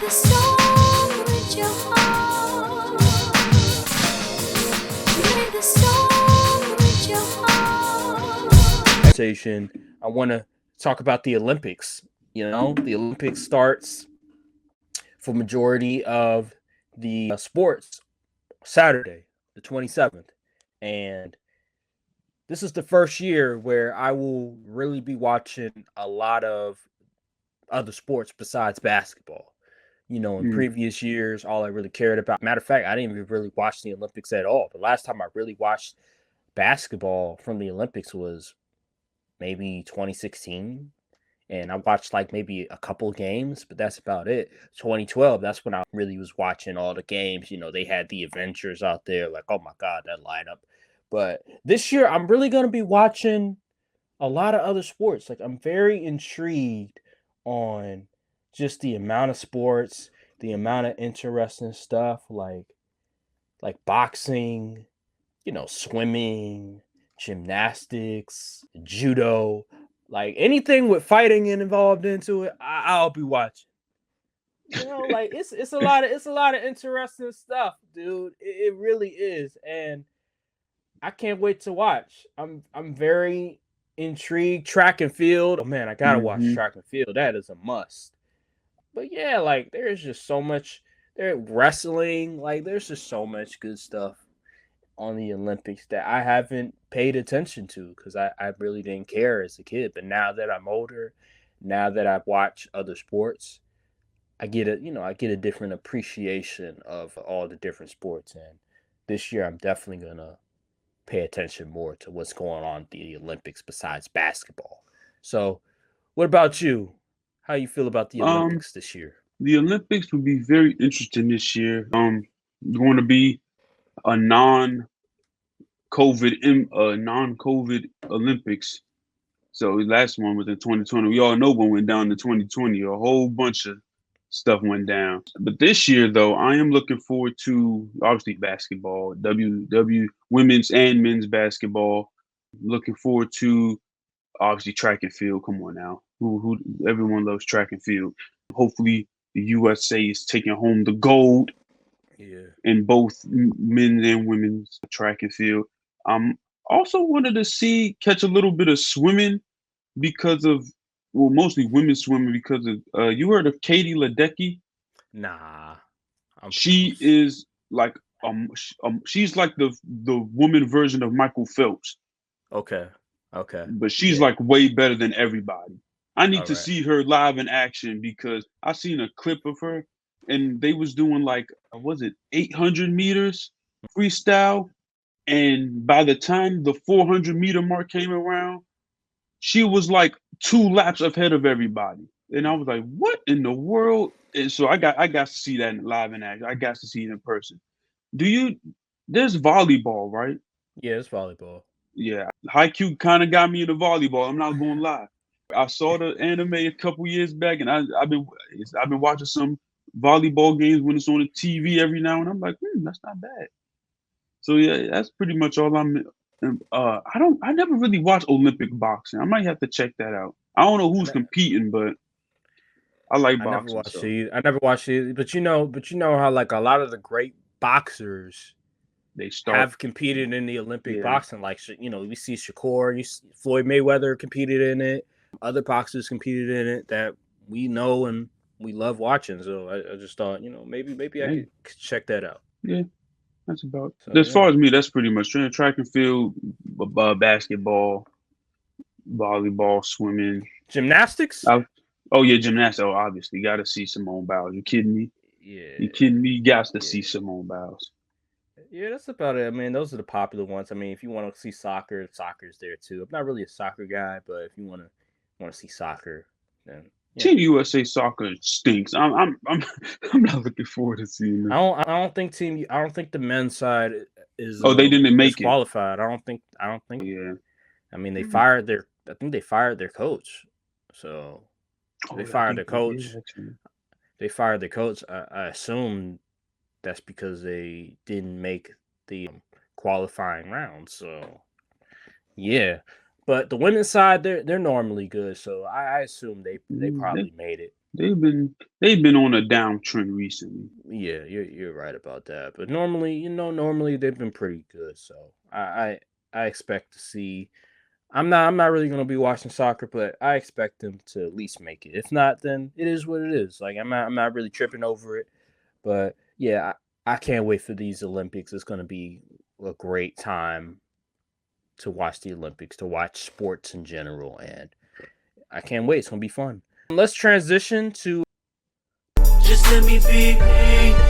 the song with your heart. Play the song with your heart. Conversation, I want to talk about the Olympics. The Olympics starts for majority of the sports Saturday, the 27th. And this is the first year where I will really be watching a lot of other sports besides basketball. In previous years, all I really cared about. Matter of fact, I didn't even really watch the Olympics at all. The last time I really watched basketball from the Olympics was maybe 2016. And I watched like maybe a couple games, but that's about it. 2012, that's when I really was watching all the games. They had the Avengers out there. Like, oh my God, that lineup. But this year, I'm really going to be watching a lot of other sports. Like, I'm very intrigued on just the amount of sports, the amount of interesting stuff, like boxing, swimming, gymnastics, judo, like anything with fighting involved into it, I'll be watching. Like it's a lot of interesting stuff, dude. It really is, and I can't wait to watch. I'm very intrigued. Track and field. Oh man, I gotta watch track and field. That is a must. But yeah, like there's just so much. There wrestling. Like there's just so much good stuff on the Olympics that I haven't paid attention to because I really didn't care as a kid. But now that I'm older, now that I've watched other sports, I get a different appreciation of all the different sports. And this year, I'm definitely gonna pay attention more to what's going on at the Olympics besides basketball. So, what about you? How you feel about the Olympics this year? The Olympics will be very interesting this year. Going to be a non-COVID Olympics. So the last one was in 2020. We all know what went down in 2020. A whole bunch of stuff went down. But this year, though, I am looking forward to obviously basketball, women's and men's basketball. Looking forward to obviously track and field. Come on now, who everyone loves track and field. Hopefully, the USA is taking home the gold in both men and women's track and field. Also wanted to catch a little bit of swimming because of mostly women's swimming because of you heard of Katie Ledecky? Nah, she is like she's like the woman version of Michael Phelps. Okay. But she's like way better than everybody. I need to see her live in action because I seen a clip of her and they was doing like was it 800 meters freestyle, and by the time the 400-meter mark came around, she was like 2 laps ahead of everybody. And I was like, what in the world? And so I got to see that live in action. I got to see it in person. There's volleyball, right? Yeah, it's volleyball. Yeah. Haikyuu kind of got me into volleyball. I'm not going to lie. I saw the anime a couple years back, and I've been watching some volleyball games when it's on the TV every now and then. I'm like, that's not bad. So yeah, that's pretty much all I'm. I never really watched Olympic boxing. I might have to check that out. I don't know who's competing, but I like boxing. I never watched it, but you know how like a lot of the great boxers have competed in the Olympic boxing. Like we see Shakur, Floyd Mayweather competed in it. Other boxers competed in it that we know and we love watching. So I just thought, maybe I could check that out. Yeah. That's about as far as me. That's pretty much track and field, basketball, volleyball, swimming, gymnastics. Gymnastics. Oh, obviously, got to see Simone Biles. You kidding me? Yeah, you kidding me? You got to see Simone Biles. Yeah, that's about it. I mean, those are the popular ones. I mean, if you want to see soccer's there too. I'm not really a soccer guy, but if you want to see soccer, then. Yeah. Team USA soccer stinks. I'm not looking forward to seeing it. I don't think the men's side is. They didn't make it qualified. I don't think. Yeah. I mean, they fired their. I think they fired their coach. So they fired their coach. They fired their coach. I assume that's because they didn't make the qualifying round. So yeah. But the women's side, they're normally good, so I assume they probably made it. They've been on a downtrend recently. Yeah, you're right about that. But normally they've been pretty good. So I expect to see. I'm not really gonna be watching soccer, but I expect them to at least make it. If not, then it is what it is. Like I'm not really tripping over it. But yeah, I can't wait for these Olympics. It's gonna be a great time to watch the Olympics, to watch sports in general, and I can't wait. It's gonna be fun. Let's transition to Just let me be me.